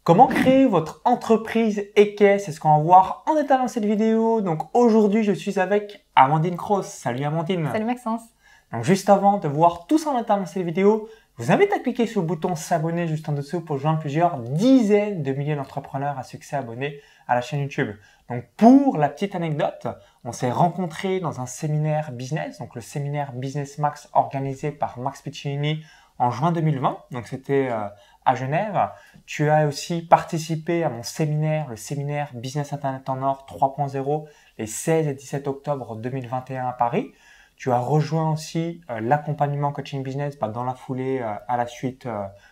Comment créer votre entreprise EKS? C'est ce qu'on va voir en détail dans cette vidéo. Donc aujourd'hui, je suis avec Amandine Cross. Salut Amandine. Salut Maxence. Donc juste avant de voir tout ça en détail dans cette vidéo, je vous invite à cliquer sur le bouton s'abonner juste en dessous pour joindre plusieurs dizaines de milliers d'entrepreneurs à succès abonnés à la chaîne YouTube. Donc pour la petite anecdote, on s'est rencontrés dans un séminaire business, donc le séminaire Business Max organisé par Max Piccinini en juin 2020. Donc c'était à Genève. Tu as aussi participé à mon séminaire, le séminaire Business Internet en Or 3.0, les 16 et 17 octobre 2021 à Paris. Tu as rejoint aussi l'accompagnement coaching business dans la foulée à la suite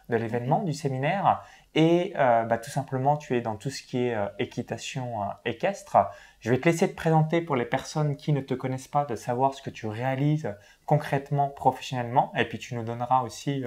de l'événement, du séminaire. Et tout simplement, tu es dans tout ce qui est équitation équestre. Je vais te laisser te présenter pour les personnes qui ne te connaissent pas, de savoir ce que tu réalises concrètement, professionnellement. Et puis, tu nous donneras aussi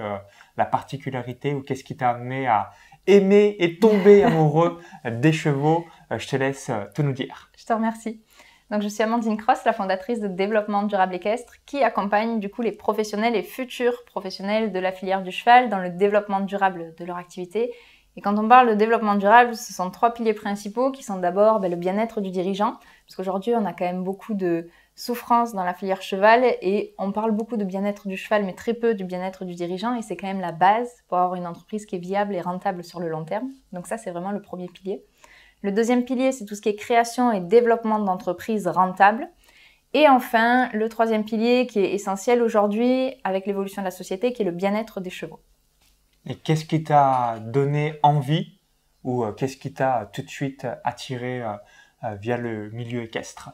la particularité ou qu'est-ce qui t'a amené à aimer et tomber amoureux des chevaux. Je te laisse tout nous dire. Je te remercie. Donc, je suis Amandine Cross, la fondatrice de Développement Durable Équestre, qui accompagne du coup les professionnels et futurs professionnels de la filière du cheval dans le développement durable de leur activité. Et quand on parle de développement durable, ce sont trois piliers principaux qui sont d'abord le bien-être du dirigeant, parce qu'aujourd'hui, on a quand même beaucoup de souffrance dans la filière cheval et on parle beaucoup de bien-être du cheval, mais très peu du bien-être du dirigeant, et c'est quand même la base pour avoir une entreprise qui est viable et rentable sur le long terme. Donc ça, c'est vraiment le premier pilier. Le deuxième pilier, c'est tout ce qui est création et développement d'entreprises rentables. Et enfin, le troisième pilier qui est essentiel aujourd'hui avec l'évolution de la société, qui est le bien-être des chevaux. Et qu'est-ce qui t'a donné envie ou qu'est-ce qui t'a tout de suite attiré via le milieu équestre?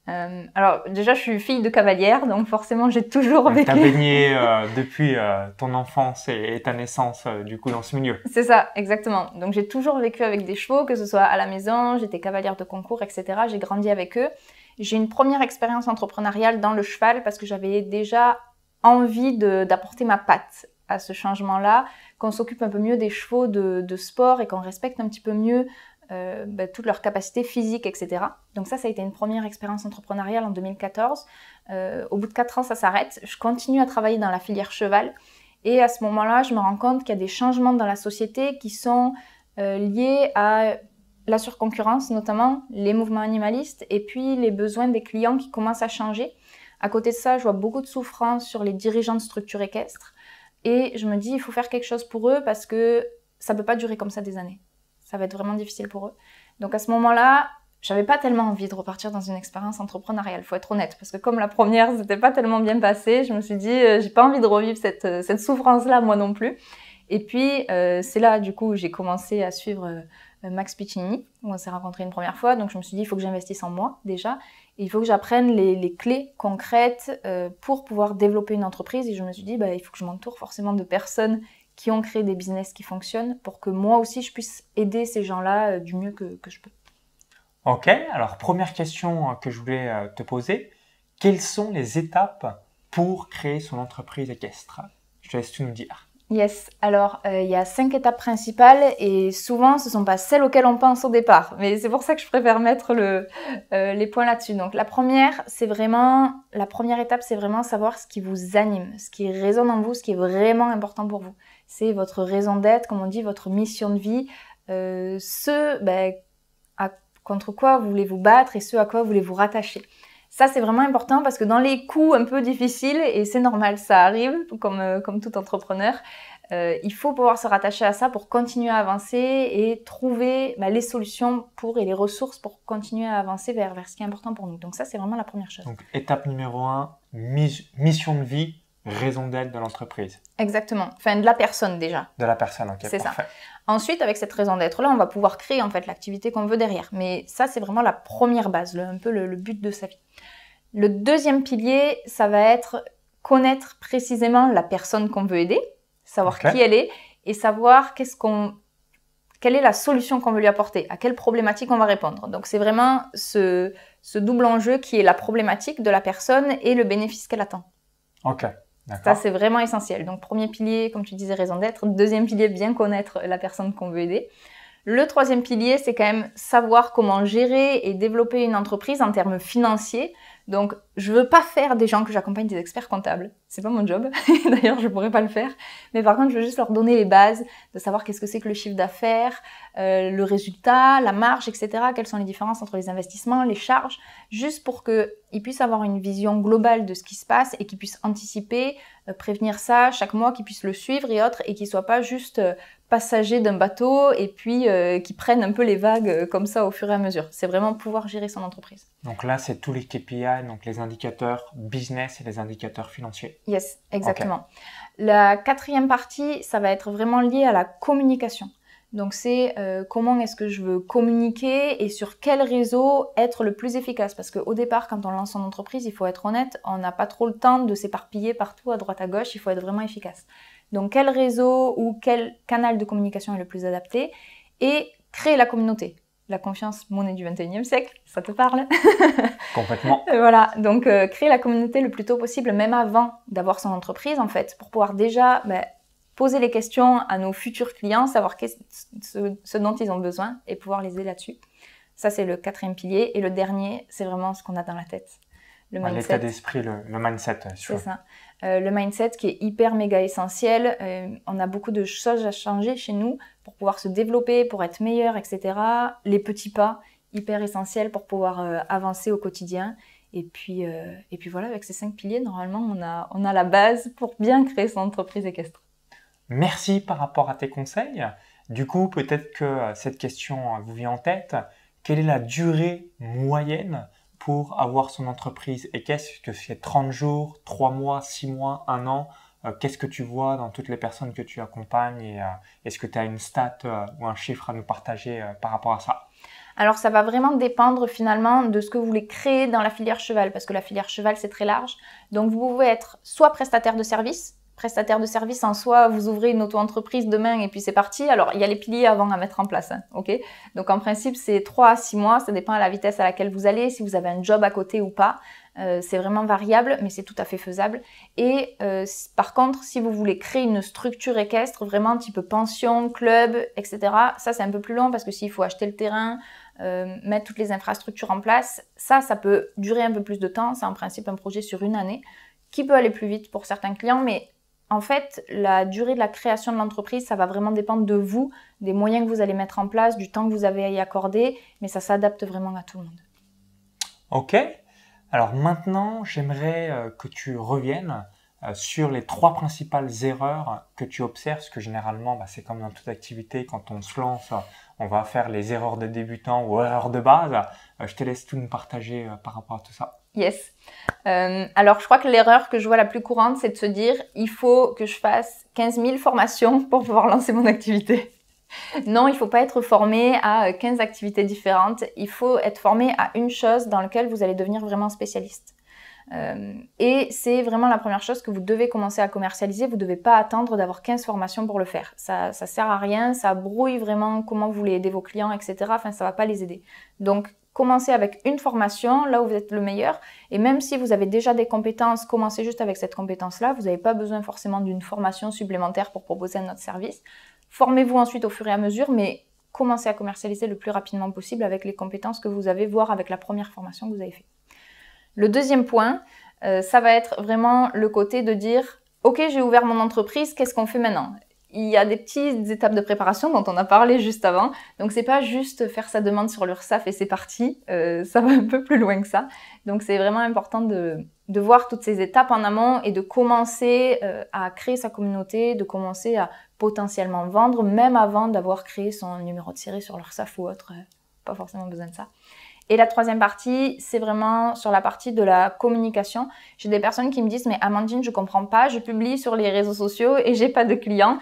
Alors déjà, je suis fille de cavalière, donc forcément, j'ai toujours vécu... Tu as baigné depuis ton enfance et ta naissance du coup dans ce milieu. C'est ça, exactement. Donc j'ai toujours vécu avec des chevaux, que ce soit à la maison, j'étais cavalière de concours, etc. J'ai grandi avec eux. J'ai une première expérience entrepreneuriale dans le cheval parce que j'avais déjà envie d'apporter ma patte à ce changement-là, qu'on s'occupe un peu mieux des chevaux de sport et qu'on respecte un petit peu mieux toutes leurs capacités physiques, etc. Donc ça a été une première expérience entrepreneuriale en 2014. Au bout de 4 ans, ça s'arrête. Je continue à travailler dans la filière cheval. Et à ce moment-là, je me rends compte qu'il y a des changements dans la société qui sont liés à la surconcurrence, notamment les mouvements animalistes, et puis les besoins des clients qui commencent à changer. À côté de ça, je vois beaucoup de souffrance sur les dirigeants de structures équestres. Et je me dis, il faut faire quelque chose pour eux parce que ça ne peut pas durer comme ça des années. Ça va être vraiment difficile pour eux. Donc à ce moment-là, j'avais pas tellement envie de repartir dans une expérience entrepreneuriale, faut être honnête. Parce que comme la première, c'était pas tellement bien passé, je me suis dit, j'ai pas envie de revivre cette souffrance-là, moi non plus. Et puis, c'est là, du coup, j'ai commencé à suivre Max Piccinini, où on s'est rencontrés une première fois. Donc je me suis dit, il faut que j'investisse en moi, déjà. Et il faut que j'apprenne les clés concrètes pour pouvoir développer une entreprise. Et je me suis dit, il faut que je m'entoure forcément de personnes qui ont créé des business qui fonctionnent pour que moi aussi, je puisse aider ces gens-là du mieux que je peux. Ok, alors première question que je voulais te poser. Quelles sont les étapes pour créer son entreprise équestre? Je te laisse tout nous dire. Yes, alors il y a 5 étapes principales et souvent ce ne sont pas celles auxquelles on pense au départ. Mais c'est pour ça que je préfère mettre les points là-dessus. Donc la première étape, c'est vraiment savoir ce qui vous anime, ce qui résonne en vous, ce qui est vraiment important pour vous. C'est votre raison d'être, comme on dit, votre mission de vie, contre quoi vous voulez vous battre et ce à quoi vous voulez vous rattacher. Ça, c'est vraiment important parce que dans les coups un peu difficiles, et c'est normal, ça arrive, comme tout entrepreneur, il faut pouvoir se rattacher à ça pour continuer à avancer et trouver les solutions et les ressources pour continuer à avancer vers ce qui est important pour nous. Donc ça, c'est vraiment la première chose. Donc, étape numéro 1, mission de vie, raison d'être de l'entreprise. Exactement. Enfin, de la personne déjà. De la personne, ok, c'est parfait. Ça. Ensuite, avec cette raison d'être-là, on va pouvoir créer en fait l'activité qu'on veut derrière. Mais ça, c'est vraiment la première base, un peu le but de sa vie. Le deuxième pilier, ça va être connaître précisément la personne qu'on veut aider, savoir qui elle est et savoir quelle est la solution qu'on veut lui apporter, à quelle problématique on va répondre. Donc, c'est vraiment ce double enjeu qui est la problématique de la personne et le bénéfice qu'elle attend. Ok. Ça, c'est vraiment essentiel. Donc, premier pilier, comme tu disais, raison d'être. Deuxième pilier, bien connaître la personne qu'on veut aider. Le troisième pilier, c'est quand même savoir comment gérer et développer une entreprise en termes financiers. Donc, je veux pas faire des gens que j'accompagne des experts comptables. C'est pas mon job. D'ailleurs, je pourrais pas le faire. Mais par contre, je veux juste leur donner les bases de savoir qu'est-ce que c'est que le chiffre d'affaires, le résultat, la marge, etc. Quelles sont les différences entre les investissements, les charges, juste pour qu'ils puissent avoir une vision globale de ce qui se passe et qu'ils puissent anticiper, prévenir ça chaque mois, qu'ils puissent le suivre et autres, et qu'ils soient pas juste passagers d'un bateau et puis qu'ils prennent un peu les vagues comme ça au fur et à mesure. C'est vraiment pouvoir gérer son entreprise. Donc là, c'est tous les KPI, donc les indicateurs business et les indicateurs financiers. Yes, exactement. Okay. La quatrième partie, ça va être vraiment lié à la communication. Donc c'est comment est-ce que je veux communiquer et sur quel réseau être le plus efficace. Parce qu'au départ, quand on lance son entreprise, il faut être honnête, on n'a pas trop le temps de s'éparpiller partout à droite à gauche, il faut être vraiment efficace. Donc quel réseau ou quel canal de communication est le plus adapté et créer la communauté. La confiance, monnaie du 21e siècle, ça te parle? Complètement. Voilà, donc créer la communauté le plus tôt possible, même avant d'avoir son entreprise en fait, pour pouvoir déjà poser les questions à nos futurs clients, savoir ce dont ils ont besoin et pouvoir les aider là-dessus. Ça, c'est le quatrième pilier. Et le dernier, c'est vraiment ce qu'on a dans la tête. Le mindset. L'état d'esprit, le mindset. C'est ça. Le mindset qui est hyper méga essentiel. On a beaucoup de choses à changer chez nous pour pouvoir se développer, pour être meilleur, etc. Les petits pas, hyper essentiels pour pouvoir avancer au quotidien. Et puis voilà, avec ces 5 piliers, normalement, on a la base pour bien créer son entreprise équestre. Merci par rapport à tes conseils. Du coup, peut-être que cette question vous vient en tête. Quelle est la durée moyenne pour avoir son entreprise équestre? Est-ce que c'est 30 jours, 3 mois, 6 mois, 1 an? Qu'est-ce que tu vois dans toutes les personnes que tu accompagnes et est-ce que tu as une stat ou un chiffre à nous partager par rapport à ça? Alors ça va vraiment dépendre finalement de ce que vous voulez créer dans la filière cheval, parce que la filière cheval c'est très large. Donc vous pouvez être soit prestataire de service. Prestataire de service en soi, vous ouvrez une auto-entreprise demain et puis c'est parti. Alors, il y a les piliers avant à mettre en place, hein, ok? Donc, en principe, c'est 3 à 6 mois. Ça dépend à la vitesse à laquelle vous allez, si vous avez un job à côté ou pas. C'est vraiment variable, mais c'est tout à fait faisable. Et par contre, si vous voulez créer une structure équestre, vraiment type pension, club, etc., ça, c'est un peu plus long parce que s'il faut acheter le terrain, mettre toutes les infrastructures en place, ça peut durer un peu plus de temps. C'est en principe un projet sur 1 année qui peut aller plus vite pour certains clients, mais en fait, la durée de la création de l'entreprise, ça va vraiment dépendre de vous, des moyens que vous allez mettre en place, du temps que vous avez à y accorder, mais ça s'adapte vraiment à tout le monde. Ok. Alors maintenant, j'aimerais que tu reviennes sur les 3 principales erreurs que tu observes, parce que généralement, c'est comme dans toute activité, quand on se lance, on va faire les erreurs de débutant ou erreurs de base. Je te laisse tout nous partager par rapport à tout ça. Yes. Alors, je crois que l'erreur que je vois la plus courante, c'est de se dire « il faut que je fasse 15 000 formations pour pouvoir lancer mon activité ». Non, il ne faut pas être formé à 15 activités différentes. Il faut être formé à une chose dans laquelle vous allez devenir vraiment spécialiste. Et c'est vraiment la première chose que vous devez commencer à commercialiser. Vous ne devez pas attendre d'avoir 15 formations pour le faire. Ça sert à rien, ça brouille vraiment comment vous voulez aider vos clients, etc. Enfin, ça ne va pas les aider. Donc, commencez avec une formation, là où vous êtes le meilleur. Et même si vous avez déjà des compétences, commencez juste avec cette compétence-là. Vous n'avez pas besoin forcément d'une formation supplémentaire pour proposer un autre service. Formez-vous ensuite au fur et à mesure, mais commencez à commercialiser le plus rapidement possible avec les compétences que vous avez, voire avec la première formation que vous avez faite. Le deuxième point, ça va être vraiment le côté de dire « Ok, j'ai ouvert mon entreprise, qu'est-ce qu'on fait maintenant ?» Il y a des petites étapes de préparation dont on a parlé juste avant. Donc, c'est pas juste faire sa demande sur l'URSSAF et c'est parti. Ça va un peu plus loin que ça. Donc, c'est vraiment important de voir toutes ces étapes en amont et de commencer à créer sa communauté, de commencer à potentiellement vendre, même avant d'avoir créé son numéro de série sur l'URSSAF ou autre. Pas forcément besoin de ça. Et la troisième partie, c'est vraiment sur la partie de la communication. J'ai des personnes qui me disent « Mais Amandine, je comprends pas, je publie sur les réseaux sociaux et j'ai pas de clients. »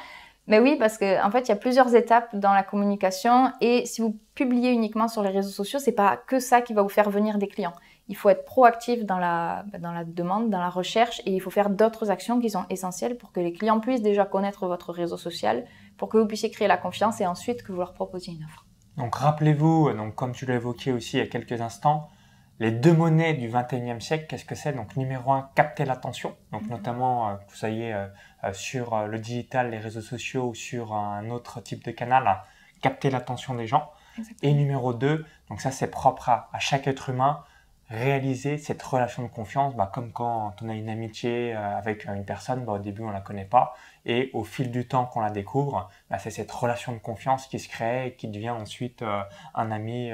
Mais oui, parce qu'en fait, il y a plusieurs étapes dans la communication et si vous publiez uniquement sur les réseaux sociaux, c'est pas que ça qui va vous faire venir des clients. Il faut être proactif dans la demande, dans la recherche et il faut faire d'autres actions qui sont essentielles pour que les clients puissent déjà connaître votre réseau social, pour que vous puissiez créer la confiance et ensuite que vous leur proposiez une offre. Donc rappelez-vous, comme tu l'as évoqué aussi il y a quelques instants, les 2 monnaies du 21e siècle, qu'est-ce que c'est? Donc numéro 1, capter l'attention. Donc notamment, vous soyez sur le digital, les réseaux sociaux ou sur un autre type de canal, capter l'attention des gens. Exactement. Et numéro 2, donc ça c'est propre à chaque être humain, réaliser cette relation de confiance, comme quand on a une amitié avec une personne, au début on la connaît pas et au fil du temps qu'on la découvre, c'est cette relation de confiance qui se crée et qui devient ensuite un ami.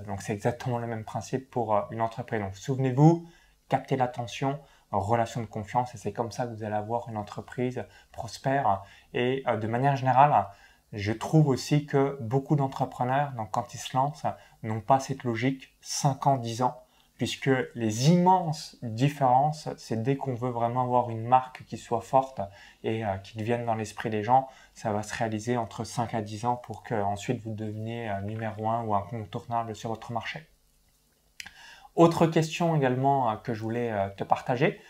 Donc c'est exactement le même principe pour une entreprise. Donc souvenez-vous, captez l'attention, relation de confiance et c'est comme ça que vous allez avoir une entreprise prospère. Et de manière générale, je trouve aussi que beaucoup d'entrepreneurs, donc quand ils se lancent, n'ont pas cette logique 5 ans, 10 ans, puisque les immenses différences, c'est dès qu'on veut vraiment avoir une marque qui soit forte et qui devienne dans l'esprit des gens, ça va se réaliser entre 5 à 10 ans pour qu'ensuite vous deveniez numéro 1 ou incontournable sur votre marché. Autre question également que je voulais te partager,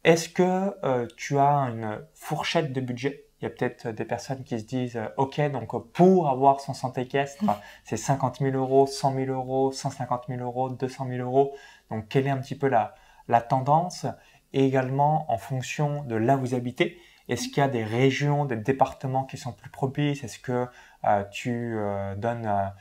est-ce que tu as une fourchette de budget? Il y a peut-être des personnes qui se disent « Ok, donc pour avoir son centre équestre, c'est 50 000 euros, 100 000 euros, 150 000 euros, 200 000 euros. » Donc, quelle est un petit peu la tendance? Et également, en fonction de là où vous habitez, est-ce qu'il y a des régions, des départements qui sont plus propices? Est-ce que tu donnes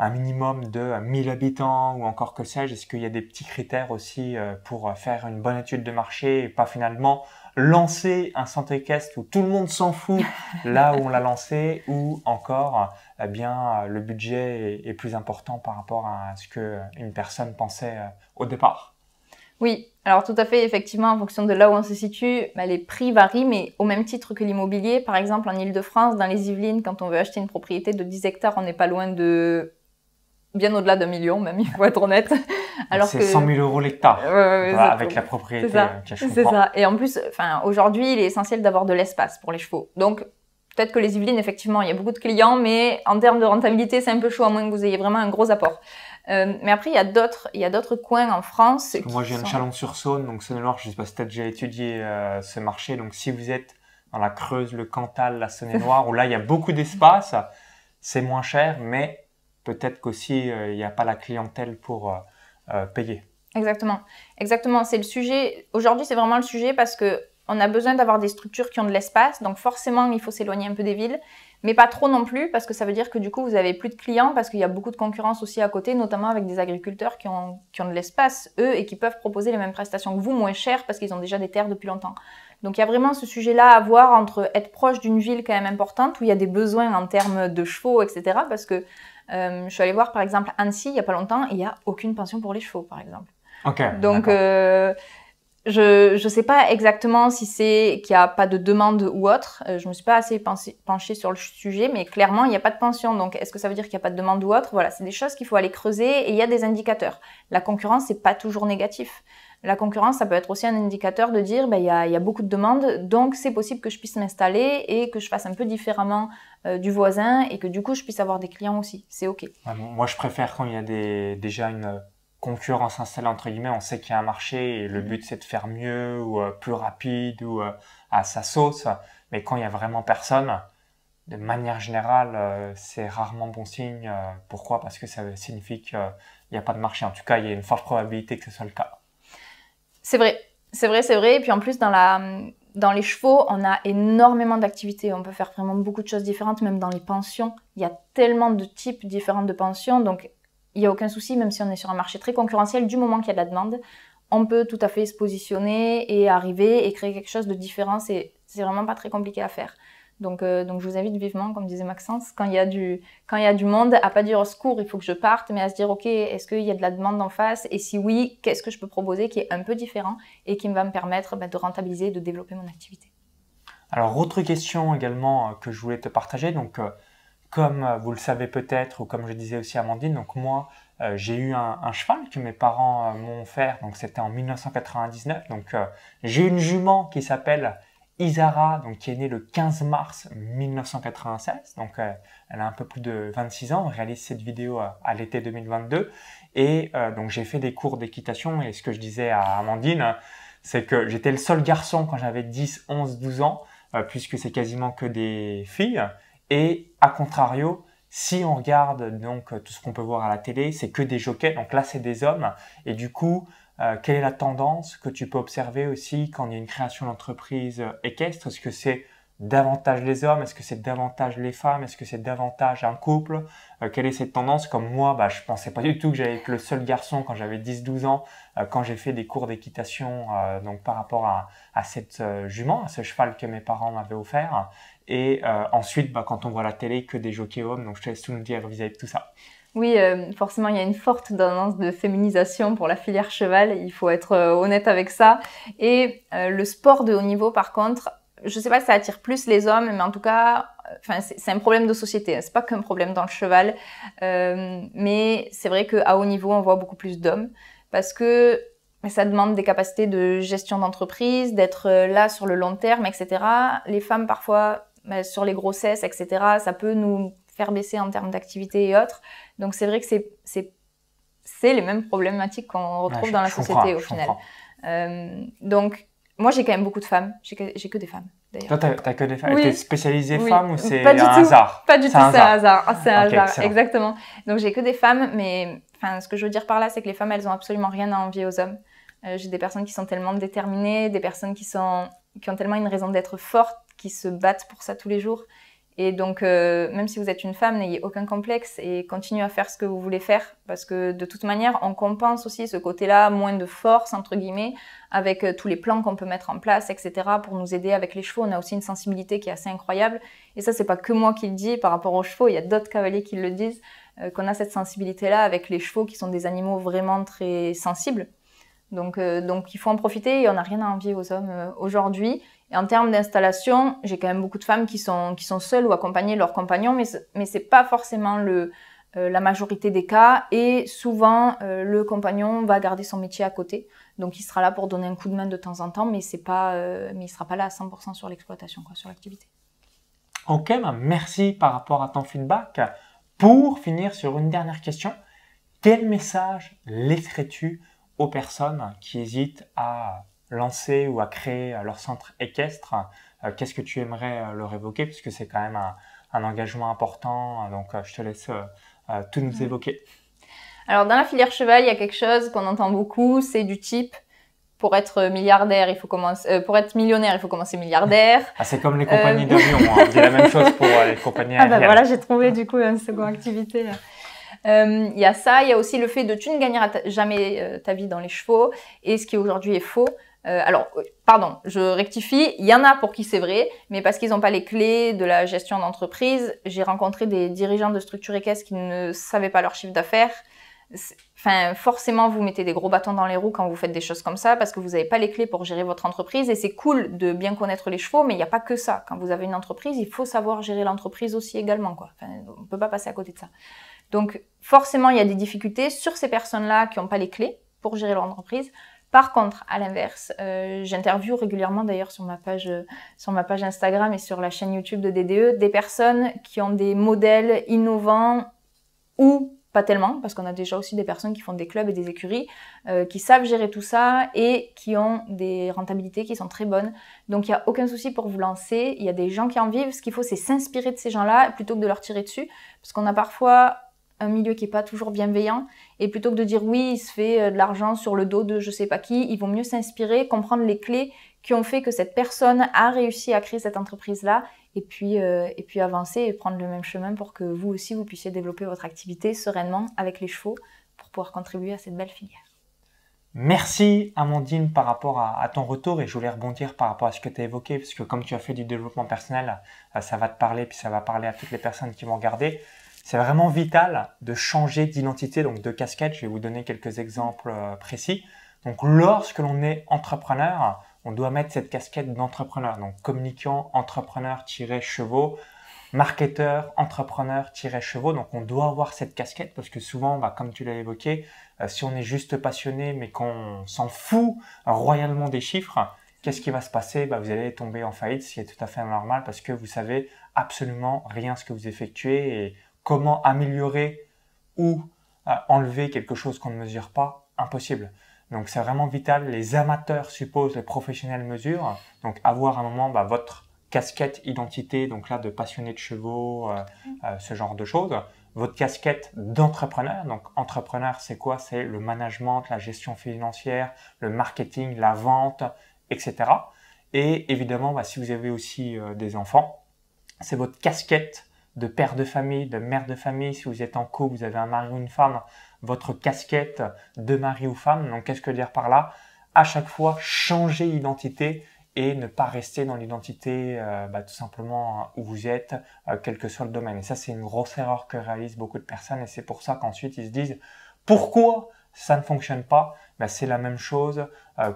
un minimum de 1000 habitants ou encore que sais-je? Est-ce qu'il y a des petits critères aussi pour faire une bonne étude de marché et pas finalement lancer un centre équestre où tout le monde s'en fout là où on l'a lancé ou encore le budget est plus important par rapport à ce qu'une personne pensait au départ? Oui, alors tout à fait, effectivement, en fonction de là où on se situe, les prix varient, mais au même titre que l'immobilier. Par exemple, en Île-de-France, dans les Yvelines, quand on veut acheter une propriété de 10 hectares, on n'est pas loin de bien au-delà d'1 million, même, il faut être honnête. Alors c'est 100 000 euros l'hectare avec la propriété. C'est ça. Et en plus, aujourd'hui, il est essentiel d'avoir de l'espace pour les chevaux. Donc, peut-être que les Yvelines, effectivement, il y a beaucoup de clients, mais en termes de rentabilité, c'est un peu chaud, à moins que vous ayez vraiment un gros apport. Mais après, il y a d'autres coins en France. Moi, je viens de Chalon-sur-Saône, donc Saône-et-Loire. Je ne sais pas si tu as déjà étudié ce marché. Donc, si vous êtes dans la Creuse, le Cantal, la Saône-et-Loire, où là, il y a beaucoup d'espace, c'est moins cher, mais peut-être qu'aussi, il n'y a pas la clientèle pour payer. Exactement. Exactement. C'est le sujet. Aujourd'hui, c'est vraiment le sujet parce que on a besoin d'avoir des structures qui ont de l'espace. Donc, forcément, il faut s'éloigner un peu des villes. Mais pas trop non plus, parce que ça veut dire que du coup, vous avez plus de clients, parce qu'il y a beaucoup de concurrence aussi à côté, notamment avec des agriculteurs qui ont de l'espace, eux, et qui peuvent proposer les mêmes prestations que vous, moins cher, parce qu'ils ont déjà des terres depuis longtemps. Donc, il y a vraiment ce sujet-là à voir entre être proche d'une ville quand même importante, où il y a des besoins en termes de chevaux, etc. Parce que je suis allée voir, par exemple, Annecy, il n'y a pas longtemps, et il n'y a aucune pension pour les chevaux, par exemple. Okay, donc, je sais pas exactement si c'est qu'il n'y a pas de demande ou autre. Je me suis pas assez penchée sur le sujet, mais clairement, il n'y a pas de pension. Donc, est-ce que ça veut dire qu'il n'y a pas de demande ou autre? Voilà, c'est des choses qu'il faut aller creuser et il y a des indicateurs. La concurrence, c'est pas toujours négatif. La concurrence, ça peut être aussi un indicateur de dire, il y a beaucoup de demandes, donc c'est possible que je puisse m'installer et que je fasse un peu différemment du voisin et que du coup, je puisse avoir des clients aussi. C'est OK. Moi, je préfère quand il y a déjà une concurrence installée entre guillemets, on sait qu'il y a un marché et le but c'est de faire mieux ou plus rapide ou à sa sauce, mais quand il y a vraiment personne, de manière générale, c'est rarement bon signe. Pourquoi? Parce que ça signifie qu'il n'y a pas de marché. En tout cas, il y a une forte probabilité que ce soit le cas. C'est vrai, c'est vrai, c'est vrai. Et puis en plus, dans les chevaux, on a énormément d'activités. On peut faire vraiment beaucoup de choses différentes, même dans les pensions. Il y a tellement de types différents de pensions, donc il n'y a aucun souci, même si on est sur un marché très concurrentiel, du moment qu'il y a de la demande, on peut tout à fait se positionner et arriver et créer quelque chose de différent. C'est vraiment pas très compliqué à faire. Donc je vous invite vivement, comme disait Maxence, quand il y a du monde, à pas dire au secours, il faut que je parte, mais à se dire, ok, est-ce qu'il y a de la demande en face? Et si oui, qu'est-ce que je peux proposer qui est un peu différent et qui va me permettre de rentabiliser et de développer mon activité? Alors, autre question également que je voulais te partager. Donc, comme vous le savez peut-être, ou comme je disais aussi à Amandine, donc moi, j'ai eu un cheval que mes parents m'ont offert, donc c'était en 1999. Donc, j'ai une jument qui s'appelle Isara, donc qui est née le 15 mars 1996. Donc, elle a un peu plus de 26 ans. On réalise cette vidéo à l'été 2022. Et donc, j'ai fait des cours d'équitation. Et ce que je disais à Amandine, c'est que j'étais le seul garçon quand j'avais 10, 11, 12 ans, puisque c'est quasiment que des filles. Et à contrario, si on regarde donc tout ce qu'on peut voir à la télé, c'est que des jockeys. Donc là, c'est des hommes. Et du coup, quelle est la tendance que tu peux observer aussi quand il y a une création d'entreprise équestre? Est-ce que c'est davantage les hommes? Est-ce que c'est davantage les femmes? Est-ce que c'est davantage un couple? Quelle est cette tendance? Comme moi, je pensais pas du tout que j'allais être le seul garçon quand j'avais 10-12 ans, quand j'ai fait des cours d'équitation, donc par rapport à cette jument, à ce cheval que mes parents m'avaient offert. Et ensuite, quand on voit la télé, que des jockeys hommes. Donc je te laisse tout nous dire vis-à-vis de tout ça. Oui, forcément, il y a une forte tendance de féminisation pour la filière cheval. Il faut être honnête avec ça. Et le sport de haut niveau, par contre, je sais pas si ça attire plus les hommes, mais en tout cas, c'est un problème de société. C'est pas qu'un problème dans le cheval, mais c'est vrai qu'à haut niveau, on voit beaucoup plus d'hommes parce que ça demande des capacités de gestion d'entreprise, d'être là sur le long terme, etc. Les femmes, parfois, sur les grossesses, etc., ça peut nous faire baisser en termes d'activité et autres. Donc c'est vrai que c'est les mêmes problématiques qu'on retrouve dans la société au final. Donc moi j'ai quand même beaucoup de femmes, j'ai que des femmes d'ailleurs. Toi t'as que des femmes, oui. T'es spécialisée femme ou c'est un hasard? Pas du tout, c'est un hasard. C'est un hasard, excellent. Exactement. Donc j'ai que des femmes, mais ce que je veux dire par là, c'est que les femmes, elles ont absolument rien à envier aux hommes. J'ai des personnes qui sont tellement déterminées, des personnes qui ont tellement une raison d'être forte, qui se battent pour ça tous les jours. Et donc, même si vous êtes une femme, n'ayez aucun complexe et continuez à faire ce que vous voulez faire. Parce que de toute manière, on compense aussi ce côté-là, moins de force, entre guillemets, avec tous les plans qu'on peut mettre en place, etc. pour nous aider avec les chevaux. On a aussi une sensibilité qui est assez incroyable. Et ça, c'est pas que moi qui le dis par rapport aux chevaux. Il y a d'autres cavaliers qui le disent, qu'on a cette sensibilité-là avec les chevaux qui sont des animaux vraiment très sensibles. Donc il faut en profiter et on n'a rien à envier aux hommes aujourd'hui. Et en termes d'installation, j'ai quand même beaucoup de femmes qui sont seules ou accompagnées de leurs compagnons, mais c'est pas forcément la majorité des cas. Et souvent, le compagnon va garder son métier à côté, donc il sera là pour donner un coup de main de temps en temps, mais il sera pas là à 100% sur l'exploitation, sur l'activité. Ok, merci par rapport à ton feedback. Pour finir sur une dernière question, quel message laisserais-tu aux personnes qui hésitent à lancer ou à créer leur centre équestre? Qu'est-ce que tu aimerais leur évoquer, puisque c'est quand même un engagement important, donc je te laisse tout nous évoquer. Alors dans la filière cheval, il y a quelque chose qu'on entend beaucoup, c'est du type pour être milliardaire, il faut commencer pour être millionnaire, il faut commencer milliardaire. C'est comme les compagnies d'avion, on dit la même chose pour les compagnies aériennes. Voilà, j'ai trouvé du coup une seconde activité. Il y a ça, il y a aussi le fait de tu ne gagneras jamais ta vie dans les chevaux, et ce qui aujourd'hui est faux. Pardon, je rectifie, il y en a pour qui c'est vrai, mais parce qu'ils n'ont pas les clés de la gestion d'entreprise. J'ai rencontré des dirigeants de structures équestres qui ne savaient pas leur chiffre d'affaires. Forcément, vous mettez des gros bâtons dans les roues quand vous faites des choses comme ça, parce que vous n'avez pas les clés pour gérer votre entreprise. Et c'est cool de bien connaître les chevaux, mais il n'y a pas que ça. Quand vous avez une entreprise, il faut savoir gérer l'entreprise aussi également, on ne peut pas passer à côté de ça. Donc, forcément, il y a des difficultés sur ces personnes-là qui n'ont pas les clés pour gérer leur entreprise. Par contre, à l'inverse, j'interviewe régulièrement d'ailleurs sur ma page Instagram et sur la chaîne YouTube de DDE des personnes qui ont des modèles innovants ou pas tellement, parce qu'on a déjà aussi des personnes qui font des clubs et des écuries, qui savent gérer tout ça et qui ont des rentabilités qui sont très bonnes. Donc il n'y a aucun souci pour vous lancer, il y a des gens qui en vivent, ce qu'il faut c'est s'inspirer de ces gens-là plutôt que de leur tirer dessus, parce qu'on a parfois un milieu qui est pas toujours bienveillant, et plutôt que de dire oui, il se fait de l'argent sur le dos de je sais pas qui, il vaut mieux s'inspirer, comprendre les clés qui ont fait que cette personne a réussi à créer cette entreprise-là, et puis avancer et prendre le même chemin pour que vous aussi, vous puissiez développer votre activité sereinement avec les chevaux pour pouvoir contribuer à cette belle filière. Merci Amandine par rapport à ton retour, et je voulais rebondir par rapport à ce que tu as évoqué, parce que comme tu as fait du développement personnel, ça va te parler, puis ça va parler à toutes les personnes qui vont regarder. C'est vraiment vital de changer d'identité, donc de casquette. Je vais vous donner quelques exemples précis. Donc, lorsque l'on est entrepreneur, on doit mettre cette casquette d'entrepreneur. Donc, communicant, entrepreneur-chevaux, marketeur, entrepreneur-chevaux. Donc, on doit avoir cette casquette parce que souvent, comme tu l'as évoqué, si on est juste passionné mais qu'on s'en fout royalement des chiffres, qu'est-ce qui va se passer? Vous allez tomber en faillite, ce qui est tout à fait normal parce que vous savez absolument rien ce que vous effectuez et comment améliorer ou enlever quelque chose qu'on ne mesure pas, impossible. Donc c'est vraiment vital. Les amateurs supposent, les professionnels mesurent. Donc avoir à un moment votre casquette identité, donc là de passionné de chevaux, ce genre de choses. Votre casquette d'entrepreneur. Donc entrepreneur, c'est quoi? C'est le management, la gestion financière, le marketing, la vente, etc. Et évidemment, si vous avez aussi des enfants, c'est votre casquette de père de famille, de mère de famille. Si vous êtes en couple, vous avez un mari ou une femme, votre casquette de mari ou femme. Donc, qu'est-ce que dire par là? À chaque fois, changer d'identité et ne pas rester dans l'identité tout simplement où vous êtes, quel que soit le domaine. Et ça, c'est une grosse erreur que réalisent beaucoup de personnes et c'est pour ça qu'ensuite, ils se disent « Pourquoi ça ne fonctionne pas ?» C'est la même chose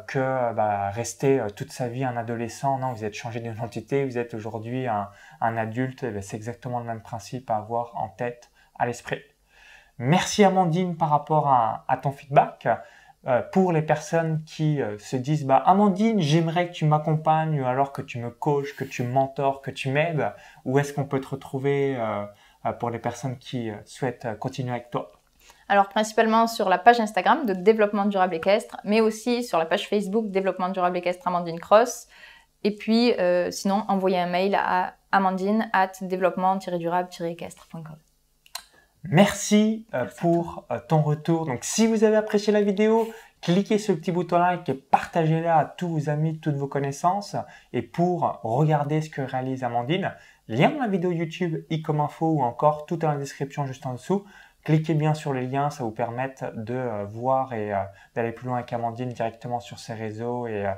que rester toute sa vie un adolescent. Non, vous êtes changé d'identité, vous êtes aujourd'hui un adulte. C'est exactement le même principe à avoir en tête, à l'esprit. Merci Amandine par rapport à ton feedback. Pour les personnes qui se disent Amandine, j'aimerais que tu m'accompagnes ou alors que tu me coaches, que tu mentors, que tu m'aides, où est-ce qu'on peut te retrouver pour les personnes qui souhaitent continuer avec toi? Alors principalement sur la page Instagram de Développement Durable Équestre, mais aussi sur la page Facebook Développement Durable Équestre Amandine Cross. Et puis sinon, envoyez un mail à amandine@développement-durable-équestre.com. Merci pour ton retour. Donc, si vous avez apprécié la vidéo, cliquez sur le petit bouton like et partagez-la à tous vos amis, toutes vos connaissances. Et pour regarder ce que réalise Amandine, lien dans la vidéo YouTube, comme info ou encore tout dans la description juste en dessous. Cliquez bien sur les liens, ça vous permet de voir et d'aller plus loin avec Amandine directement sur ses réseaux et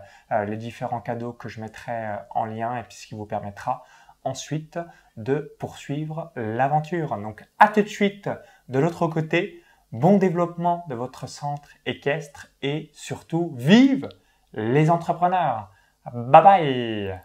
les différents cadeaux que je mettrai en lien et puis ce qui vous permettra ensuite de poursuivre l'aventure. Donc à tout de suite de l'autre côté, bon développement de votre centre équestre et surtout vive les entrepreneurs. Bye bye.